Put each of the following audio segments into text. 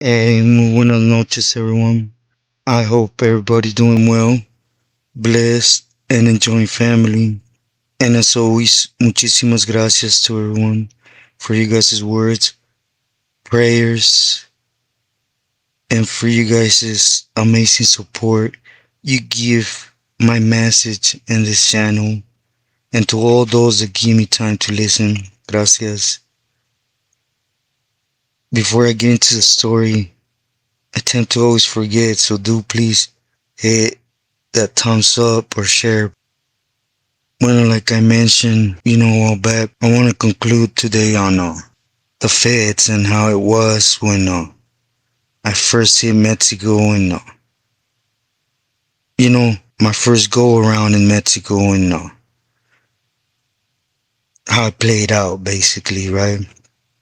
Hey, muy buenas noches, everyone. I hope everybody's doing well, blessed, and enjoying family. And as always, muchísimas gracias to everyone for you guys' words, prayers, and for you guys' amazing support you give my message in this channel. And to all those that give me time to listen, gracias. Before I get into the story, I tend to always forget, so do please hit that thumbs up or share. Well, like I mentioned, a while back, I want to conclude today on the feds and how it was when I first hit Mexico and, my first go around in Mexico and how it played out basically, right?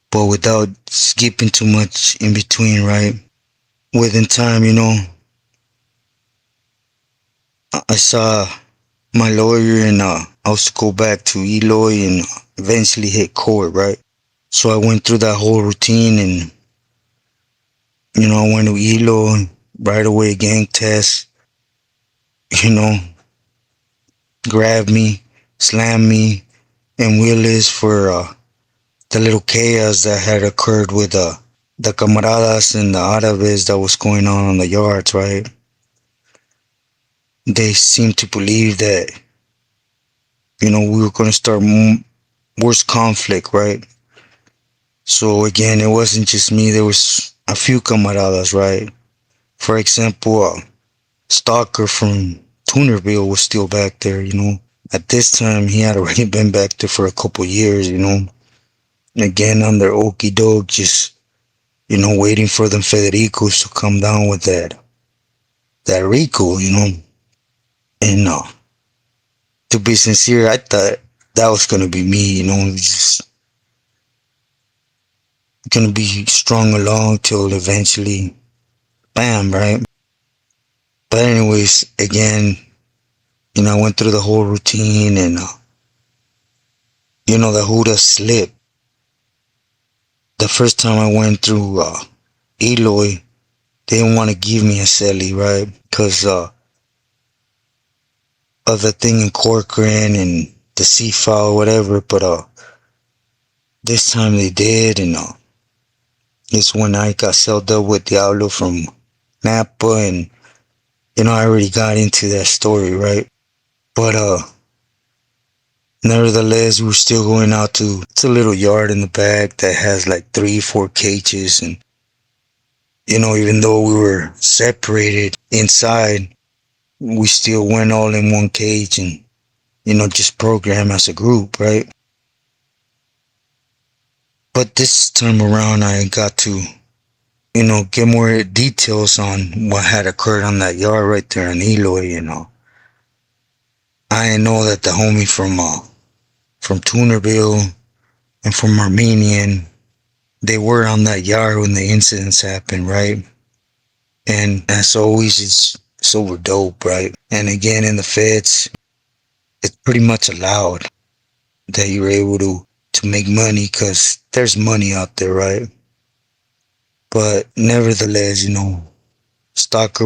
But without skipping too much in between, right? Within time, I saw my lawyer and I was to go back to Eloy and eventually hit court, right? So I went through that whole routine and, I went to Eloy right away, gang test, you know, grabbed me, slammed me, and Willis for the little chaos that had occurred with the camaradas and the Árabes that was going on the yards, right? They seemed to believe that, we were going to start worse conflict, right? So again, it wasn't just me. There was a few camaradas, right? For example, Stalker from Tunerville was still back there. At this time, he had already been back there for a couple years. And again, under Okie Doke, just, waiting for them Federicos to come down with that Rico. And to be sincere, I thought that was going to be me, just going to be strung along till eventually, bam, right? But anyways, again, I went through the whole routine and, the Huda slip. The first time I went through Eloy, they didn't want to give me a celly, right? Because of the thing in Corcoran and the C-file, whatever. But this time they did, and it's when I got celled up with Diablo from Napa, and I already got into that story, right? But nevertheless, we were still going out to, it's a little yard in the back that has like 3, 4 cages, and even though we were separated inside, we still went all in one cage and, just program as a group, right? But this time around, I got to, get more details on what had occurred on that yard right there in Eloy. I know that the homie from Tunerville and from Armenian, they were on that yard when the incidents happened, right? And as always, it's super dope, right? And again, in the feds, it's pretty much allowed that you're able to make money because there's money out there, right? But nevertheless, Stalker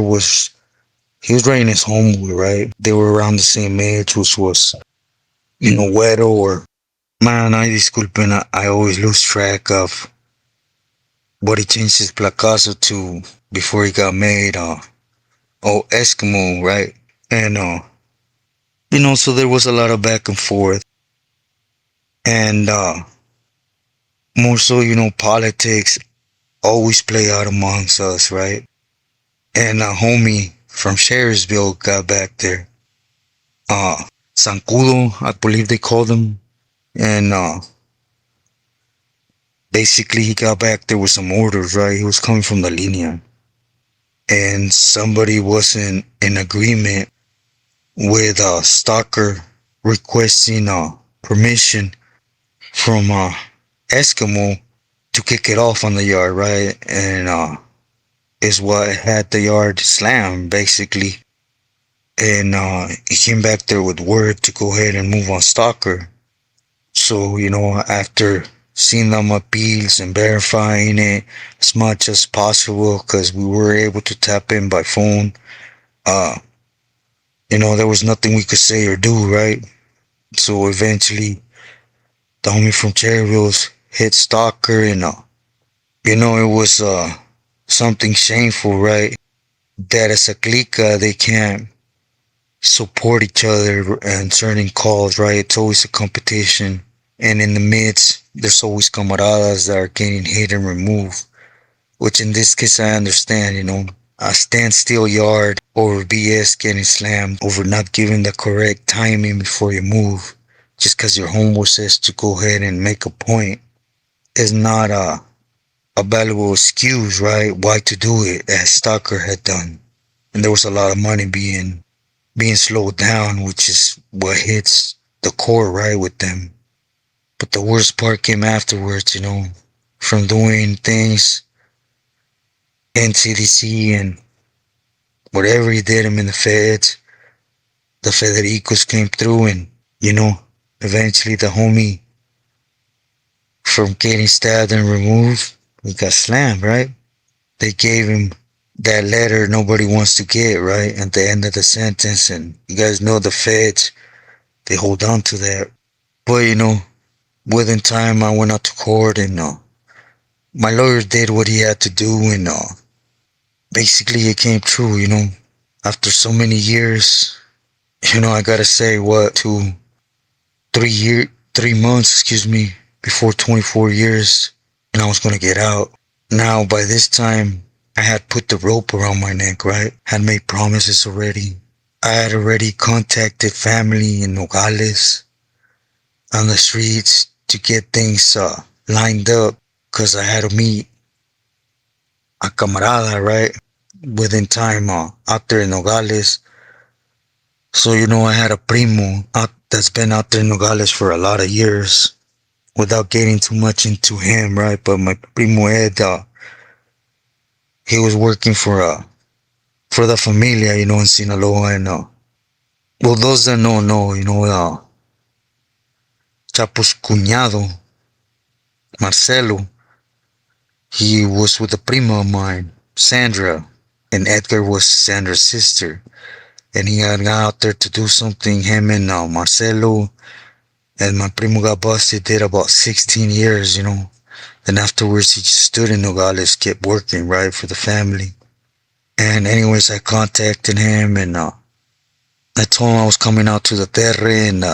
he was writing his homework, right? They were around the same age, which was, Wedo or, man, I disculpen, I always lose track of what he changed his placazo to before he got made, Eskimo, right? And, so there was a lot of back and forth. And, more so, politics always play out amongst us, right? And a homie from Sherricksville got back there. Zancudo, I believe they called him. And basically he got back there with some orders, right? He was coming from the linea. And somebody wasn't in agreement with Stalker requesting permission from Eskimo to kick it off on the yard, right? And is what had the yard slammed, basically. And he came back there with word to go ahead and move on Stalker. So, after seeing them appeals and verifying it as much as possible because we were able to tap in by phone. Uh, there was nothing we could say or do, right? So eventually, the homie from Cherryville's hit Stalker, and it was something shameful, right? That as a clica, they can't support each other and certain calls, right? It's always a competition. And in the midst, there's always camaradas that are getting hit and removed, which in this case I understand, a standstill yard over BS getting slammed over not giving the correct timing before you move, just because your homeboy says to go ahead and make a point, is not a valuable excuse, right? Why to do it, as Stalker had done. And there was a lot of money being slowed down, which is what hits the core, right, with them. But the worst part came afterwards, from doing things in CDC and whatever he did him in the feds. The Federicos came through and, you know, eventually the homie from getting stabbed and removed, he got slammed, right? They gave him that letter nobody wants to get, right? At the end of the sentence, and you guys know the feds, they hold on to that. But, within time I went out to court and my lawyer did what he had to do, and basically it came true, after so many years, I gotta say, 3 months, excuse me, before 24 years, and I was gonna get out. Now, by this time, I had put the rope around my neck, right? Had made promises already. I had already contacted family in Nogales on the streets to get things lined up, because I had to meet a camarada, right? Within time out there in Nogales. So, I had a primo that's been out there in Nogales for a lot of years, without getting too much into him, right? But my primo Ed, he was working for the familia, in Sinaloa, and well, those that don't know, Chapo's cuñado, Marcelo, he was with a prima of mine, Sandra, and Edgar was Sandra's sister, and he had gone out there to do something, him and Marcelo, and my primo got busted, did about 16 years, Then afterwards he just stood in Nogales, kept working, right, for the family. And anyways, I contacted him, and I told him I was coming out to the Terre, and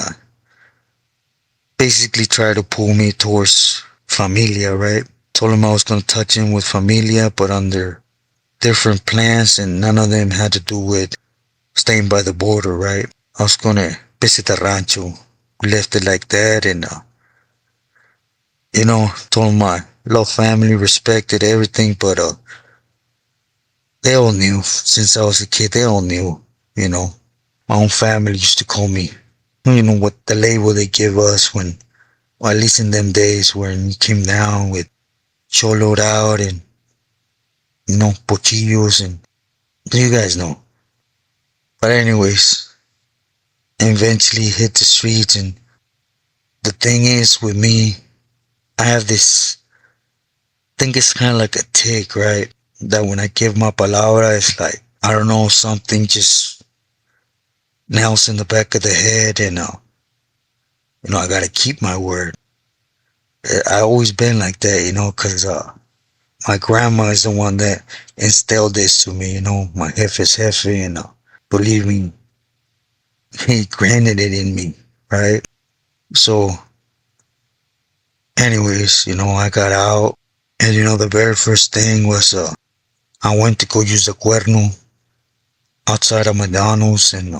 basically tried to pull me towards Familia, right? Told him I was going to touch him with Familia, but under different plans, and none of them had to do with staying by the border, right? I was going to visit the rancho. Left it like that, and told him my little family respected everything, but they all knew since I was a kid. They all knew, my own family used to call me, what the label they give us when, or at least in them days when you came down with choloed out and pochillos, and you guys know. But anyways, eventually hit the streets, and the thing is with me, I have this, I think it's kind of like a tick, right? That when I give my palabra, it's like, I don't know, something just nails in the back of the head, and I gotta keep my word. I always been like that, cause my grandma is the one that instilled this to me, my jefe's jefe, and believe me, he granted it in me, right? So anyways, I got out, and the very first thing was I went to go use the cuerno outside of McDonald's, and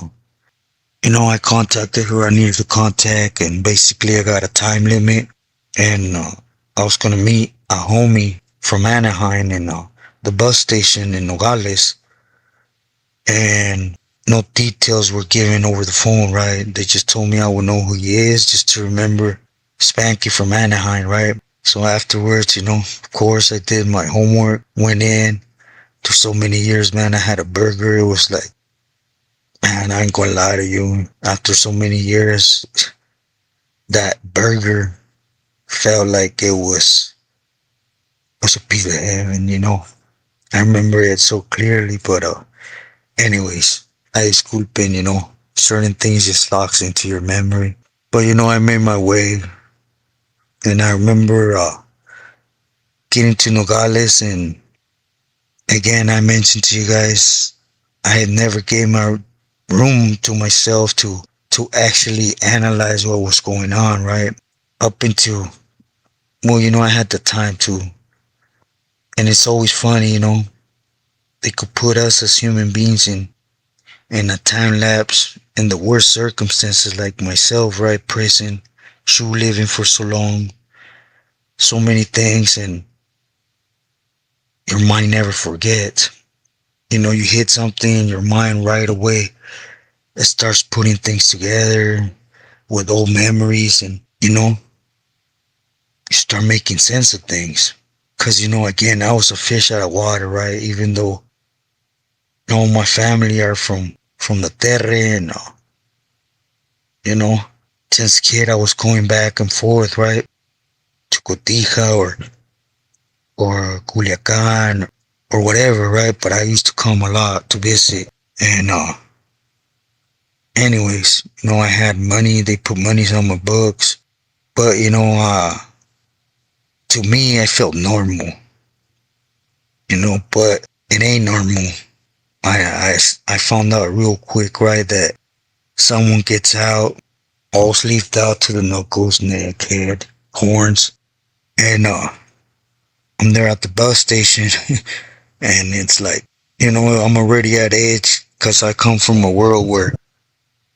I contacted who I needed to contact, and basically I got a time limit, and I was gonna meet a homie from Anaheim in the bus station in Nogales, and no details were given over the phone, right? They just told me I would know who he is, just to remember Spanky from Anaheim, right? So afterwards, of course I did my homework, went in. For so many years, man, I had a burger. It was like, man, I ain't gonna lie to you. After so many years, that burger felt like it was a piece of heaven. I remember it so clearly, but anyways, I disculpen, certain things just locks into your memory. But I made my way, and I remember getting to Nogales, and again, I mentioned to you guys, I had never gave my room to myself to actually analyze what was going on, right? Up into, well, I had the time to, and it's always funny, they could put us as human beings in a time lapse in the worst circumstances, like myself, right? Prison, shoe living for so long, so many things, and your mind never forgets. You hit something, your mind right away, it starts putting things together with old memories, and you start making sense of things. Cause again, I was a fish out of water, right? Even though all my family are from the terre, and you know, since kid I was going back and forth, right, to Cotija or Culiacan or whatever, right? But I used to come a lot to visit, and anyways, I had money. They put monies on my books, but to me, I felt normal, but it ain't normal. I found out real quick, right, that someone gets out, all sleeved out to the knuckles, neck, head, horns, and I'm there at the bus station, and it's like, I'm already at edge, because I come from a world where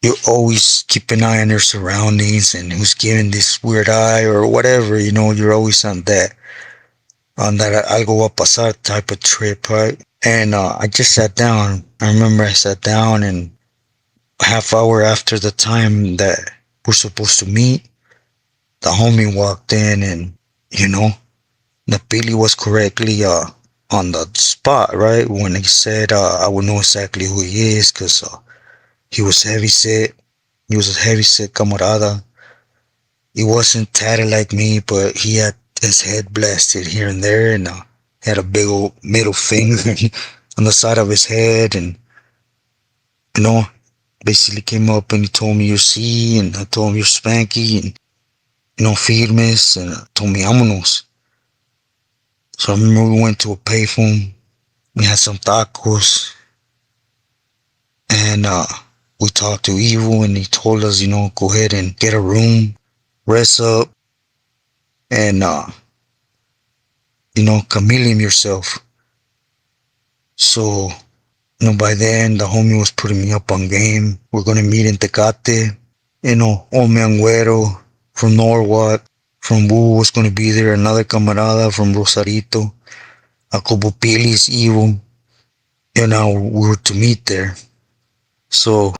you always keep an eye on your surroundings and who's giving this weird eye or whatever, you're always on that algo va a pasar type of trip, right? And I just sat down. I remember I sat down, and half hour after the time that we're supposed to meet, the homie walked in, and the Billy was correctly on the spot, right? When he said I would know exactly who he is, because he was heavy set. He was a heavy set camarada. He wasn't tatted like me, but he had his head blasted here and there, and had a big old middle finger on the side of his head, and you know, basically came up and he told me you're C, and I told him you're Spanky, and Firmes, and told me vámonos. So I remember we went to a payphone. We had some tacos, and we talked to Evil, and he told us, go ahead and get a room, rest up, and chameleon yourself. So, by then the homie was putting me up on game. We're gonna meet in Tecate. Ome Anguero from Norwalk, from Wu was gonna be there. Another camarada from Rosarito, a couple Pilis, Evil. We were to meet there. So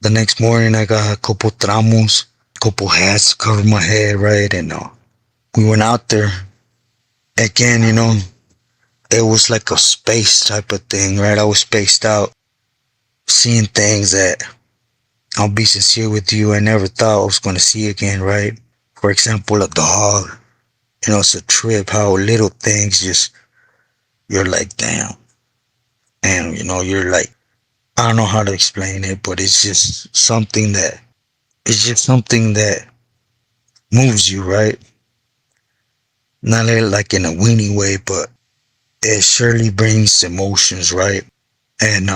the next morning I got a couple tramos, couple hats to cover my head, right? And we went out there. Again, it was like a space type of thing, right? I was spaced out, seeing things that, I'll be sincere with you, I never thought I was going to see again, right? For example, a dog. It's a trip how little things just, you're like, damn. And, you're like, I don't know how to explain it, but it's just something that moves you, right? Not like in a weenie way, but it surely brings emotions, right? And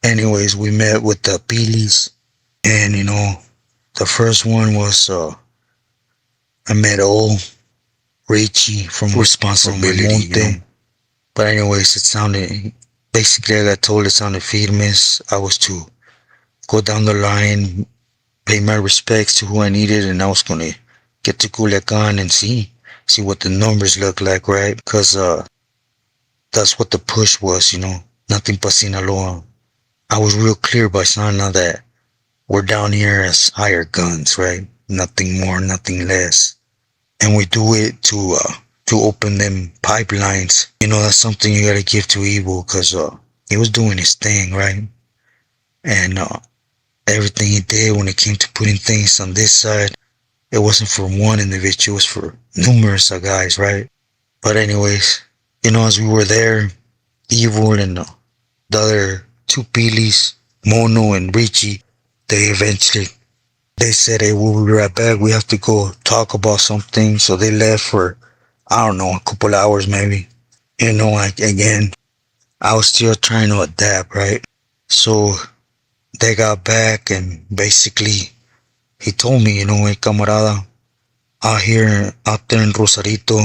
anyways, we met with the Pilis, and the first one was I met old Richie from Responsibility. But anyways, it sounded, basically I got told it sounded Firmes. I was to go down the line, pay my respects to who I needed, and I was gonna get to Culiacan and see what the numbers look like, right? Because that's what the push was, nothing but Sinaloa. I was real clear by Sana that we're down here as hired guns, right? Nothing more, nothing less. And we do it to open them pipelines. That's something you gotta give to Evil, because he was doing his thing, right? And everything he did when it came to putting things on this side, It wasn't for one individual, it was for numerous of guys, right? But anyways, as we were there, Evil and the other two Pilis, Mono and Richie, they eventually they said, "Hey, we'll be right back. We have to go talk about something." So they left for, I don't know, a couple hours maybe. Like again, I was still trying to adapt, right? So they got back and basically he told me, hey, camarada, out there in Rosarito,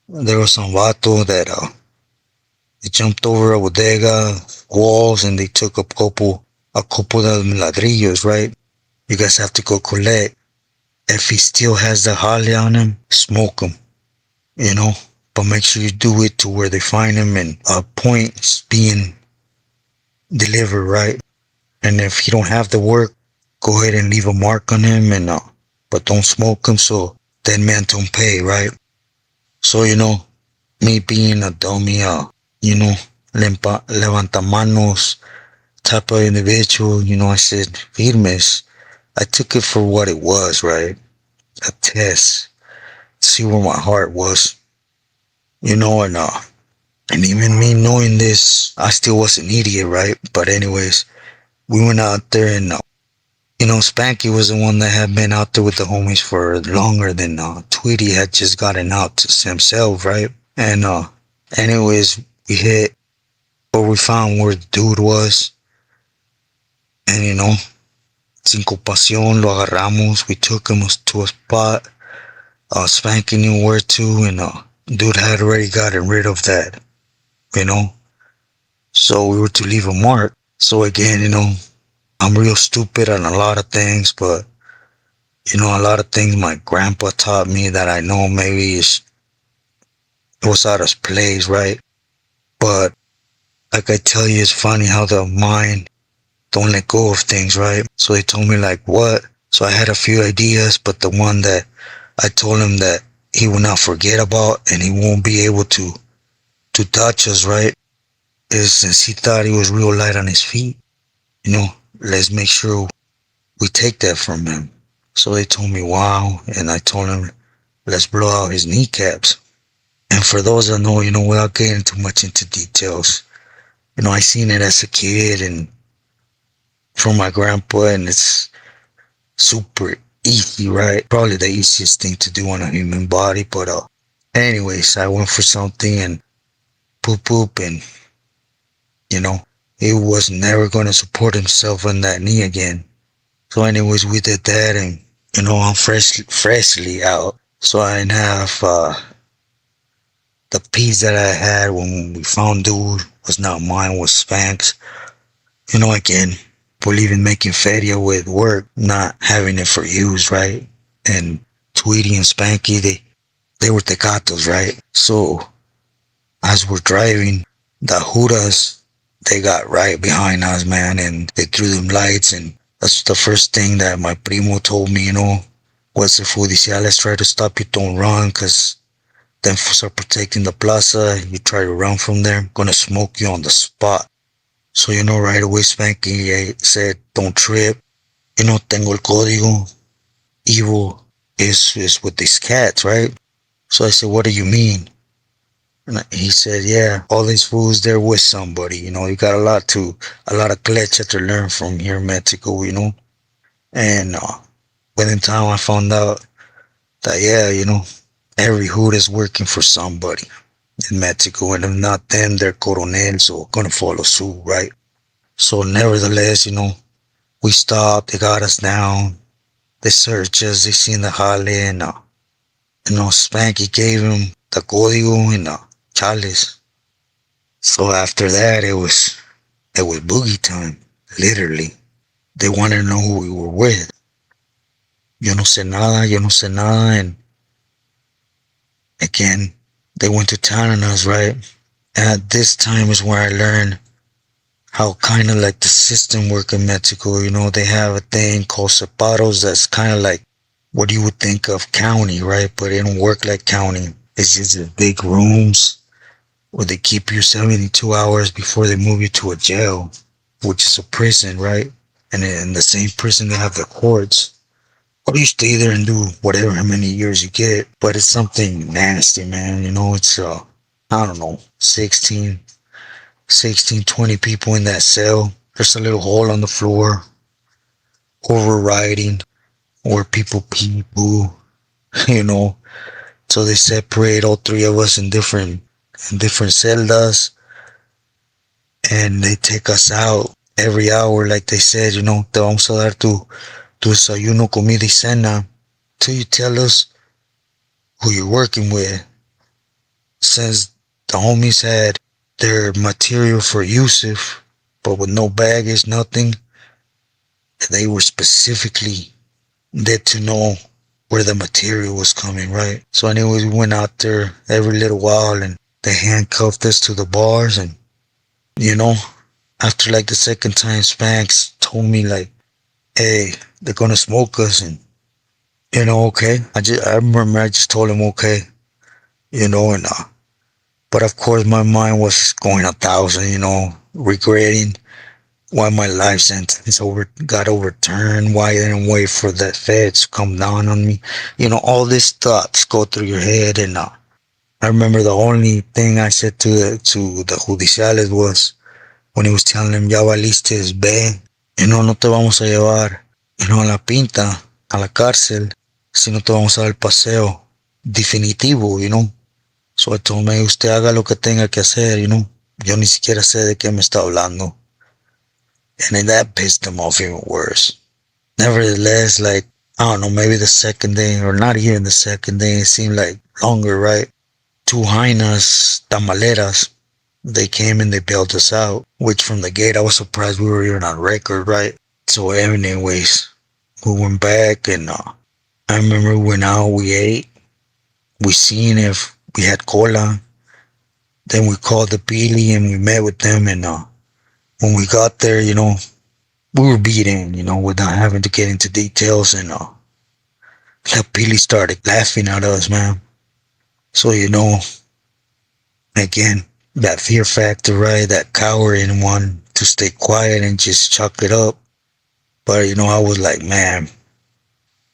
there was some vato that they jumped over a bodega walls and they took a couple of ladrillos, right? You guys have to go collect. If he still has the holly on him, smoke him, you know. But make sure you do it to where they find him and points being delivered, right? And if he don't have the work, go ahead and leave a mark on him and but don't smoke him so that man don't pay, right? So me being a dummy, you know, levantamanos type of individual, I said, firmes. I took it for what it was, right? A test. See where my heart was, and even me knowing this, I still was an idiot, right? But anyways, we went out there and, Spanky was the one that had been out there with the homies for longer than Tweety had just gotten out to himself, right? And anyways, we hit, or we found where the dude was, and sin compasión lo agarramos. We took him to a spot. Spanky knew where to, and dude had already gotten rid of that, you know. So we were to leave a mark. So again, I'm real stupid on a lot of things, but a lot of things my grandpa taught me that I know maybe it was out of place, right? But like I tell you, it's funny how the mind don't let go of things, right? So they told me like what? So I had a few ideas, but the one that I told him that he will not forget about and he won't be able to touch us, right? Is since he thought he was real light on his feet, let's make sure we take that from him. So they told me, wow, and I told him, let's blow out his kneecaps. And for those that know, without getting too much into details, I seen it as a kid and from my grandpa, and it's super easy, right? Probably the easiest thing to do on a human body, but anyways, I went for something and poop, and he was never going to support himself on that knee again. So anyways, we did that, and I'm freshly out, so I didn't have the piece that I had when we found dude was not mine, was Spank's. Again, believing making feria with work, not having it for use, right? And Tweety and Spanky, they were tecatos, right? So as we're driving, the Judas, they got right behind us, man, and they threw them lights, and that's the first thing that my primo told me, was the food. He said, let's try to stop you, don't run, because then start protecting the plaza, you try to run from there, I'm gonna smoke you on the spot. So, right away, Spanky said, don't trip, tengo el código, evil is with these cats, right? So I said, what do you mean? And he said, yeah, all these fools, they're with somebody, you got a lot of glitch to learn from here in Mexico, and within time I found out that, yeah, every hood is working for somebody in Mexico, and if not them, they're coronels or gonna follow suit, right? So nevertheless, we stopped, they got us down, they searched us, they seen the jale, and Spanky gave him the código and chales. So after that, it was boogie time, literally. They wanted to know who we were with. Yo no sé nada, and again, they went to town on us, right? And at this time is where I learned how kind of like the system work in Mexico. They have a thing called separos that's kind of like what you would think of county, right? But it don't work like county. It's just big rooms where they keep you 72 hours before they move you to a jail, which is a prison, right? And in the same prison they have the courts. or you stay there and do whatever how many years you get. But it's something nasty, man. It's I don't know, 20 people in that cell. There's a little hole on the floor, overriding, where people pee poo, you know. So they separate all three of us in different celdas, and they take us out every hour, like they said, te vamos a dar tu desayuno, comida y cena, till you tell us who you're working with. Since the homies had their material for Yusuf, but with no baggage, nothing, they were specifically there to know where the material was coming, right? So anyways, we went out there every little while, and they handcuffed us to the bars, and you know, after like the second time, Spanx told me like, "Hey, they're gonna smoke us," and okay. I remember I just told him okay, and but of course my mind was going 1,000, regretting why my life sentence got overturned, why I didn't wait for the feds to come down on me. All these thoughts go through your head, and I remember the only thing I said to the judiciales was when he was telling them, "Ya valiste, ve, no te vamos a llevar, a la pinta, a la cárcel, sino te vamos a dar el paseo definitivo." So I told me, usted haga lo que tenga que hacer. Yo ni siquiera sé de qué me está hablando. And then that pissed them off even worse. Nevertheless, like, I don't know, maybe the second day, or not even the second day, it seemed like longer, right? Two hyenas, tamaleras, they came and they bailed us out, which from the gate, I was surprised we were even on record, right? So anyways, we went back, and I remember we went out, we ate, we seen if we had cola, then we called the Pili and we met with them, and when we got there, we were beaten, without having to get into details, and the Pili started laughing at us, man. So, again, that fear factor, right? That cowering one to stay quiet and just chuck it up. But, I was like, man.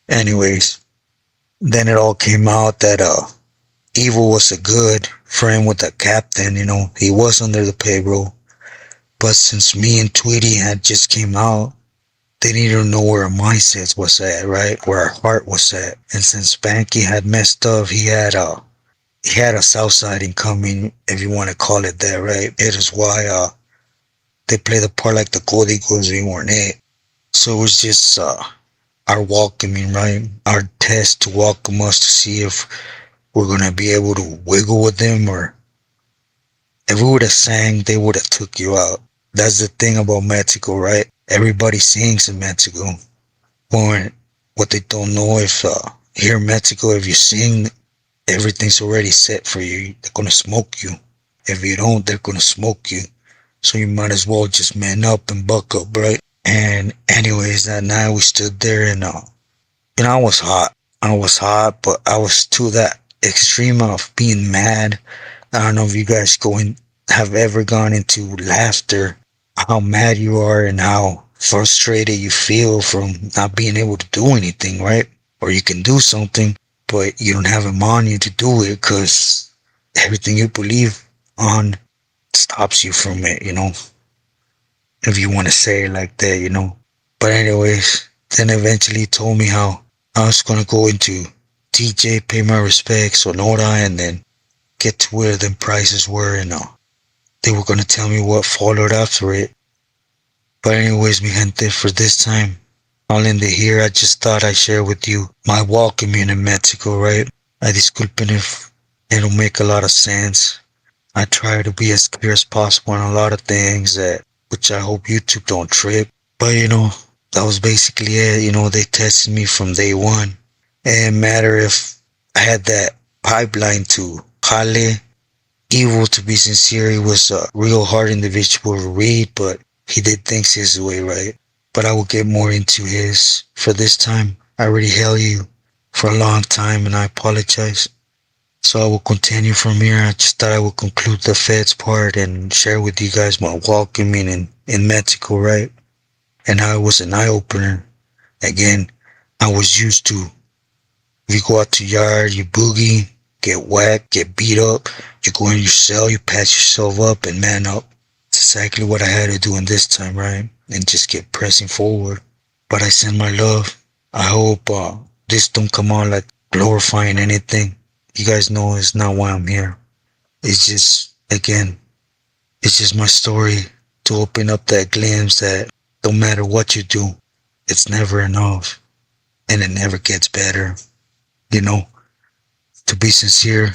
Anyways, then it all came out that Evil was a good friend with the captain, he was under the payroll. But since me and Tweety had just came out, they needed to know where our mindsets was at, right? Where our heart was at. And since Spanky had messed up, he had a south siding coming, if you want to call it that, right? It is why they play the part like the Códigos, we weren't it. So it was just our welcoming, right? Our test to welcome us to see if we're going to be able to wiggle with them, or if we would have sang, they would have took you out. That's the thing about Mexico, right? Everybody sings in Mexico. But what they don't know, if here in Mexico, if you sing, everything's already set for you. They're going to smoke you. If you don't, they're going to smoke you. So you might as well just man up and buck up, right? And anyways, that night we stood there, and I was hot. But I was to that extreme of being mad. I don't know if you guys have ever gone into laughter, how mad you are and how frustrated you feel from not being able to do anything, right? Or you can do something, but you don't have them on you to do it because everything you believe on stops you from it, if you want to say it like that. But anyways, then eventually he told me how I was going to go into TJ, pay my respects, Sonora, and then get to where them prices were, and they were going to tell me what followed after it. But anyways, mi gente, for this time, I'll end it here. I just thought I'd share with you my welcoming in Mexico, right? I disculpen if it'll make a lot of sense. I try to be as clear as possible on a lot of things, which I hope YouTube don't trip. But that was basically it. They tested me from day one. It didn't matter if I had that pipeline to Jale. Evil, to be sincere, he was a real hard individual to read, but he did things his way, right? But I will get more into his. For this time, I already held you for a long time, and I apologize. So I will continue from here. I just thought I would conclude the feds part and share with you guys my welcoming in Mexico, right? And how it was an eye-opener. Again, I was used to. You go out to yard, you boogie, get whacked, get beat up. You go in your cell, you patch yourself up and man up. It's exactly what I had to do in this time, right? And just get pressing forward. But I send my love. I hope this don't come out like glorifying anything. You guys know it's not why I'm here. It's just, again, it's just my story to open up that glimpse that no matter what you do, it's never enough and it never gets better. You know, to be sincere,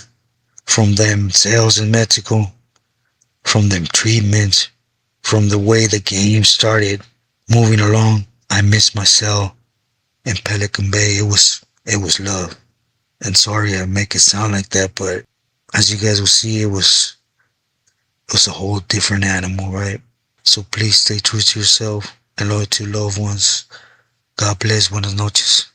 from them sales in Mexico, from them treatments, from the way the game started moving along, I miss my cell in Pelican Bay. It was love. And sorry I make it sound like that, but as you guys will see, it was a whole different animal, right? So please stay true to yourself and loyal to loved ones. God bless. Buenas noches.